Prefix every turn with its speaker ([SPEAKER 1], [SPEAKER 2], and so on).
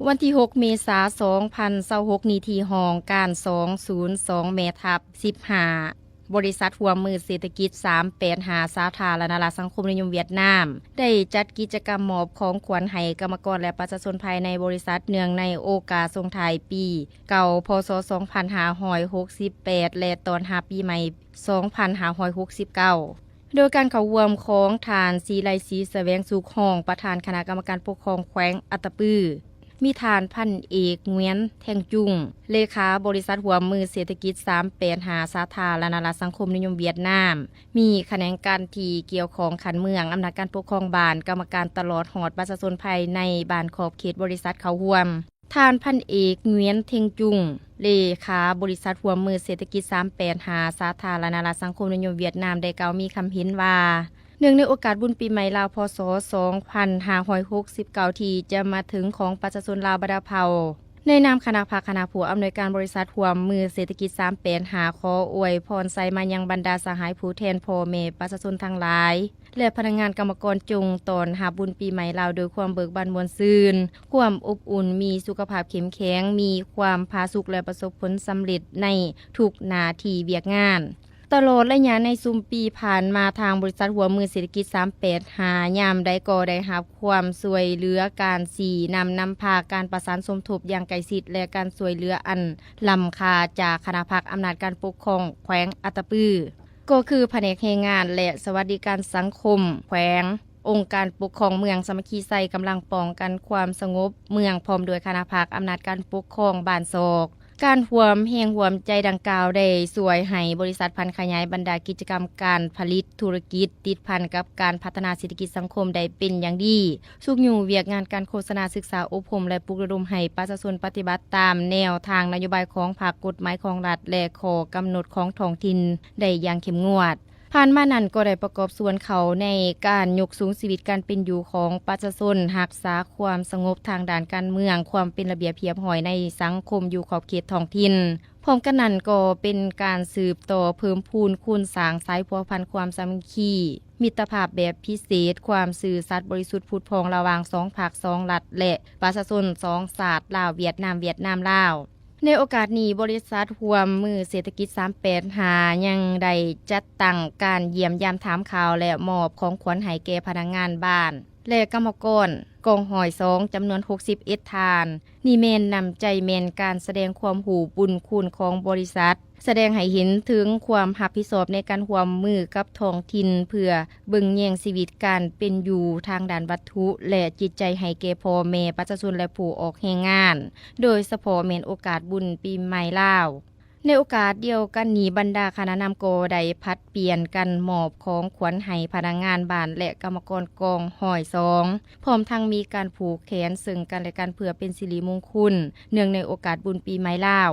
[SPEAKER 1] วันที่ 6 เมษายน 2026นี้ที่ห้องการ202แม่ทับ15บริษัทหัวมือเศรษฐกิจ385สาธารณรัฐสังคมนิยมเวียดนามได้จัดกิจกรรมมอบของขวัญให้กรรมกรและประชาชนภายในบริษัทเนื่องในโอกาสส่งท้ายปีเก่าพ.ศ. 2568และตอนรับปีใหม่ 2569โดยการเข้าร่วมของทานศรีไลศรีแสวงสุขห้องประธานคณะกรรมการปกครองแขวงอัตตปือมีทานพันเอกเงวียนแท่งจุงเลขาบริษัทหัวมือเศรษฐกิจ385สาธารณรัฐสังคมนิยมเวียดนามมีแขนงการที่เกี่ยวของขันเมืองอำนาจการปกครองบ้านกรรมการตลอดหอดประชาชนภายในบ้านขอบเขตบริษัทเขาร่วมทานพันเอกเงวียนเท่งจุงเลขาบริษัทหัวมือเศรษฐกิจ385สาธารณรัฐสังคมนิยมเวียดนามได้กล่าวมีคำเห็นว่าเนื่องในโอกาสบุญปีใหม่ลาวพ.ศ. 2569ที่จะมาถึงของประชาชนลาวบรรดาเผ่าในนามคณะคณะผู้อำนวยการบริษัทหัวมือเศรษฐกิจ385ขออวยพรใส่มายังบรรดาสหายผู้แทนพ่อแม่ประชาชนทั้งหลายและพนักงานกรรมกรจงตอนรับบุญปีใหม่ลาวโดยความเบิกบานม่วนซื่นความอบอุ่นมีสุขภาพเข้มแข็งมีความผาสุกและประสบผลสำเร็จในทุกหน้าที่เวียกงานตลอดระยะในซุมปีผ่านมาทางบริษัทหัวมือเศรษฐกิจ385ยามได้ก่อได้รับความสวยเหลือการนำพาการประสานสมทบอย่างใกล้ชิดและการสวยเหลืออันล้ำค่าจากคณะพักอำนาจการปกครองแขวงอัตตปือก็คือแผนกแรงงานและสวัสดิการสังคมแขวงองค์การปกครองเมืองสามัคคีไซกำลังป้องกันความสงบเมืองพร้อมด้วยคณะพักอำนาจการปกครองบ้านศอกการหวมแห่งหวมใจดังกล่าวได้สวยให้บริษัทพันขยายบรรดากิจกรรมการผลิตธุรกิจติดพันกับการพัฒนาเศรษฐกิจสังคมได้เป็นอย่างดีสุกอยู่เวียกงานการโฆษณาศึกษาอบรมและปลุกระดมให้ประชาชนปฏิบัติตามแนวทางนโยบายของภาคกฎหมายของรัฐและข้อกำหนดของท้องถิ่นได้อย่างเข้มงวดผ่านมานั้นก็ได้ประกอบส่วนเขาในการยกสูงชีวิตการเป็นอยู่ของประชาชนรักษาความสงบทางด้านการเมืองความเป็นระเบียบเรียบร้อยในสังคมอยู่ขอบเขตท้องถิ่นพร้อมกันนั้นก็เป็นการสืบต่อเพิ่มพูนคูณสร้างสายพัวพันความสามัคคีมิตรภาพแบบพิเศษความสื่อสัตย์บริสุทธิ์ผุดพองระหว่าง2ภาค2รัฐและประชาชน2ชาติลาวเวียดนามลาวในโอกาสนี้บริษัทหัวมือเศรษฐกิจ385ยังได้จัดตั้งการเยี่ยมยามถามข่าวและมอบของขวัญให้แก่พนักงานบ้านและกรรมกรกองหอย2จำนวน61ทานนี่แม่นนำใจแม่นการแสดงความหูบุญคุณของบริษัทแสดงให้เห็นถึงความรับผิดชอบในการร่วมมือกับท้องถิ่นเพื่อเบิ่งแยงชีวิตการเป็นอยู่ทางด้านวัตถุและจิตใจให้แก่พ่อแม่ประชาชนและผู้ออกแรงงานโดยเฉพาะแม่นโอกาสบุญปีใหม่ลาวในโอกาสเดียวกันนี้บรรดาคณะนำโกได้พัดเปลี่ยนกันมอบของขวัญให้พนักงานบ้านและกรรมกรกองหอย2พร้อมทั้งมีการผูกแขนซึ่งกันและกันเพื่อเป็นสิริมงคลเนื่องในโอกาสบุญปีใหม่ลาว